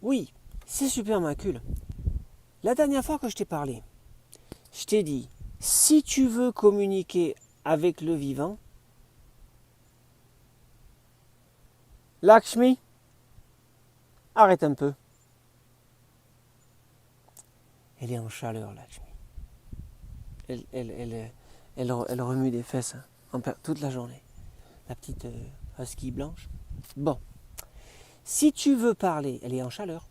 Oui, c'est super macule. La dernière fois que je t'ai parlé, je t'ai dit, si tu veux communiquer avec le vivant, Lakshmi, arrête un peu. Elle est en chaleur, Lakshmi. Elle remue des fesses toute la journée. La petite husky blanche. Bon, si tu veux parler, elle est en chaleur.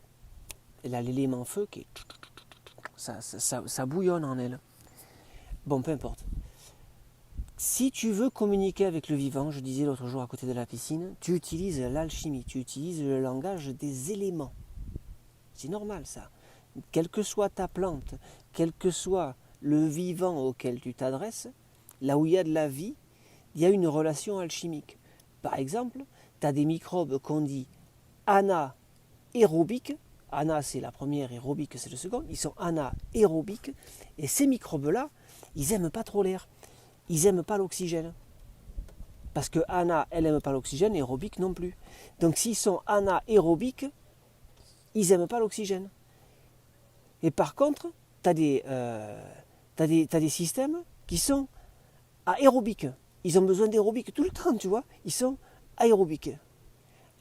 Elle a l'élément feu qui est... Ça bouillonne en elle. Bon, peu importe. Si tu veux communiquer avec le vivant, je disais l'autre jour à côté de la piscine, tu utilises l'alchimie, tu utilises le langage des éléments. C'est normal ça. Quelle que soit ta plante, quel que soit le vivant auquel tu t'adresses, là où il y a de la vie, il y a une relation alchimique. Par exemple, tu as des microbes qu'on dit anaérobiques. Ana, c'est la première, aérobique, c'est le second. Ils sont anaérobiques. Et ces microbes-là, ils n'aiment pas trop l'air. Ils n'aiment pas l'oxygène. Parce que Ana, elle n'aime pas l'oxygène, et aérobique non plus. Donc s'ils sont anaérobiques, ils n'aiment pas l'oxygène. Et par contre, tu as des systèmes qui sont aérobiques. Ils ont besoin d'aérobiques tout le temps, tu vois. Ils sont aérobiques.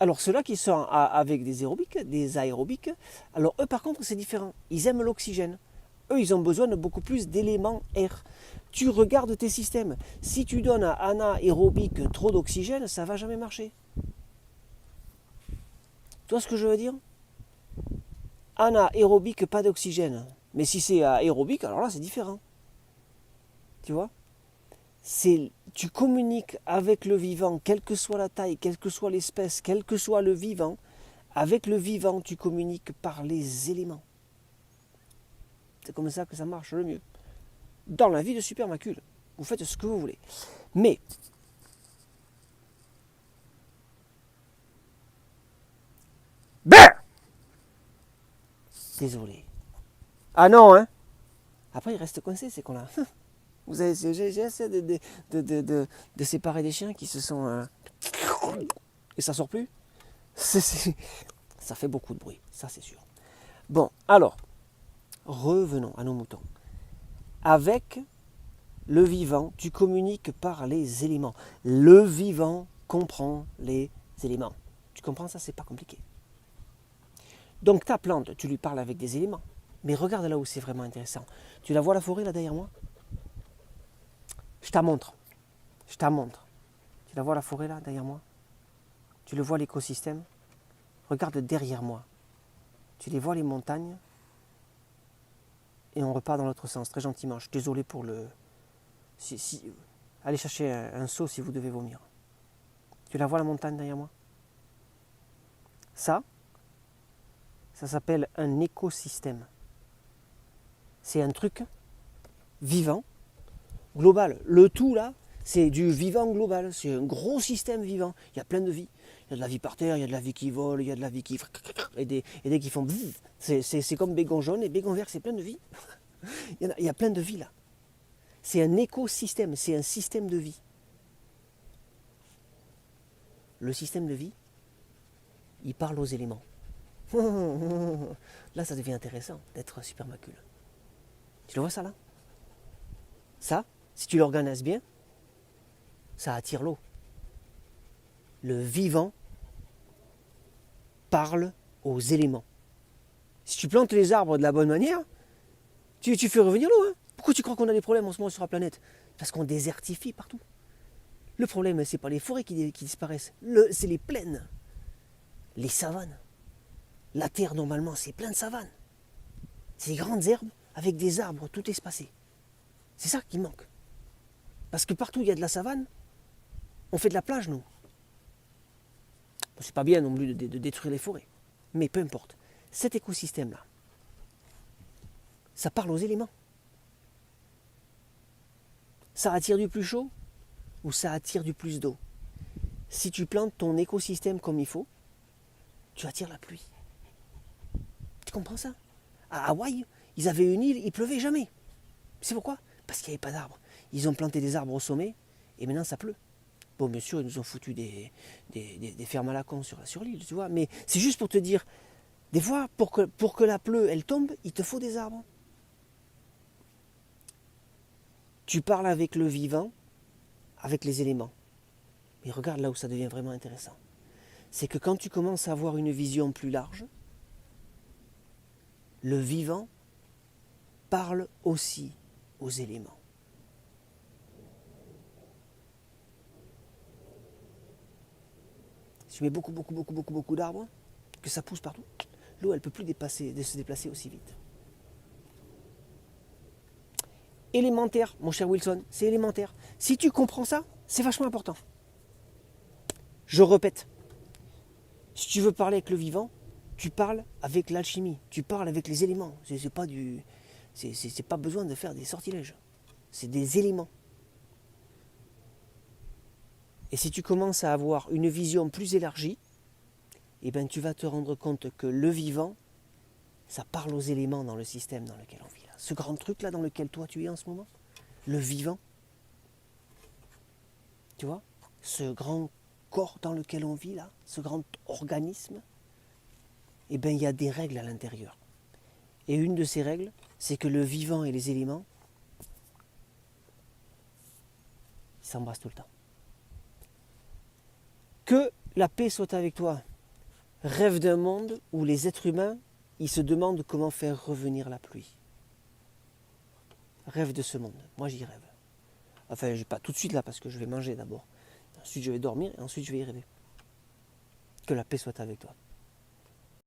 Alors ceux-là qui sont avec des aérobiques, alors eux par contre c'est différent. Ils aiment l'oxygène. Eux ils ont besoin de beaucoup plus d'éléments air. Tu regardes tes systèmes. Si tu donnes à anaérobique trop d'oxygène, ça ne va jamais marcher. Tu vois ce que je veux dire? Anaérobique, pas d'oxygène. Mais si c'est aérobique, alors là c'est différent. Tu vois? Tu communiques avec le vivant, quelle que soit la taille, quelle que soit l'espèce, quel que soit le vivant. Avec le vivant, tu communiques par les éléments. C'est comme ça que ça marche le mieux. Dans la vie de Supermacule, vous faites ce que vous voulez. Mais, ben, désolé. Ah non, hein. Après, il reste coincé, c'est qu'on a... J'ai essayé de séparer des chiens qui se sont... et ça sort plus. Ça fait beaucoup de bruit, ça c'est sûr. Bon, alors, revenons à nos moutons. Avec le vivant, tu communiques par les éléments. Le vivant comprend les éléments. Tu comprends ça, c'est pas compliqué. Donc ta plante, tu lui parles avec des éléments. Mais regarde là où c'est vraiment intéressant. Tu la vois la forêt là derrière moi? Je t'en montre. Je t'en montre. Tu la vois la forêt là derrière moi? Tu le vois l'écosystème? Regarde derrière moi. Tu les vois les montagnes? Et on repart dans l'autre sens, très gentiment. Je suis désolé pour le... Allez chercher un seau si vous devez vomir. Tu la vois la montagne derrière moi? Ça s'appelle un écosystème. C'est un truc vivant, global. Le tout là, c'est du vivant global. C'est un gros système vivant. Il y a plein de vie. Il y a de la vie par terre, il y a de la vie qui vole, il y a de la vie qui... Et des qui font... C'est comme bégon jaune et bégon vert, c'est plein de vie. Il y a plein de vie là. C'est un écosystème, c'est un système de vie. Le système de vie, il parle aux éléments. Là, ça devient intéressant d'être Supermacule. Tu le vois ça là? Ça, si tu l'organises bien, ça attire l'eau. Le vivant parle aux éléments. Si tu plantes les arbres de la bonne manière, tu fais revenir l'eau. Hein. Pourquoi tu crois qu'on a des problèmes en ce moment sur la planète? Parce qu'on désertifie partout. Le problème, c'est pas les forêts qui disparaissent, c'est les plaines, les savanes. La terre, normalement, c'est plein de savanes. C'est des grandes herbes avec des arbres tout espacés. C'est ça qui manque. Parce que partout où il y a de la savane, on fait de la plage, nous. Bon, c'est pas bien non plus de détruire les forêts. Mais peu importe. Cet écosystème-là, ça parle aux éléments. Ça attire du plus chaud ou ça attire du plus d'eau. Si tu plantes ton écosystème comme il faut, tu attires la pluie. Tu comprends ça? À Hawaï, ils avaient une île, il pleuvait jamais. C'est pourquoi? Parce qu'il n'y avait pas d'arbres. Ils ont planté des arbres au sommet et maintenant ça pleut. Bon, bien sûr, ils nous ont foutu des fermes à la con sur l'île, tu vois, mais c'est juste pour te dire, Des fois, pour que la pluie, elle tombe, il te faut des arbres. Tu parles avec le vivant, avec les éléments. Mais regarde là où ça devient vraiment intéressant. C'est que quand tu commences à avoir une vision plus large, le vivant parle aussi aux éléments. Si tu mets beaucoup d'arbres, que ça pousse partout, l'eau elle ne peut plus se déplacer aussi vite. Élémentaire, mon cher Wilson, c'est élémentaire. Si tu comprends ça, c'est vachement important. Je répète, si tu veux parler avec le vivant, tu parles avec l'alchimie, tu parles avec les éléments. C'est pas besoin de faire des sortilèges. C'est des éléments. Et si tu commences à avoir une vision plus élargie, eh ben tu vas te rendre compte que le vivant, ça parle aux éléments dans le système dans lequel on vit. Là. Ce grand truc là dans lequel toi tu es en ce moment, le vivant, tu vois, ce grand corps dans lequel on vit là, ce grand organisme, eh ben il y a des règles à l'intérieur. Et une de ces règles, c'est que le vivant et les éléments, ils s'embrassent tout le temps. Que la paix soit avec toi. Rêve d'un monde où les êtres humains, ils se demandent comment faire revenir la pluie. Rêve de ce monde. Moi, j'y rêve. Enfin, pas tout de suite là, parce que je vais manger d'abord. Ensuite, je vais dormir et ensuite, je vais y rêver. Que la paix soit avec toi.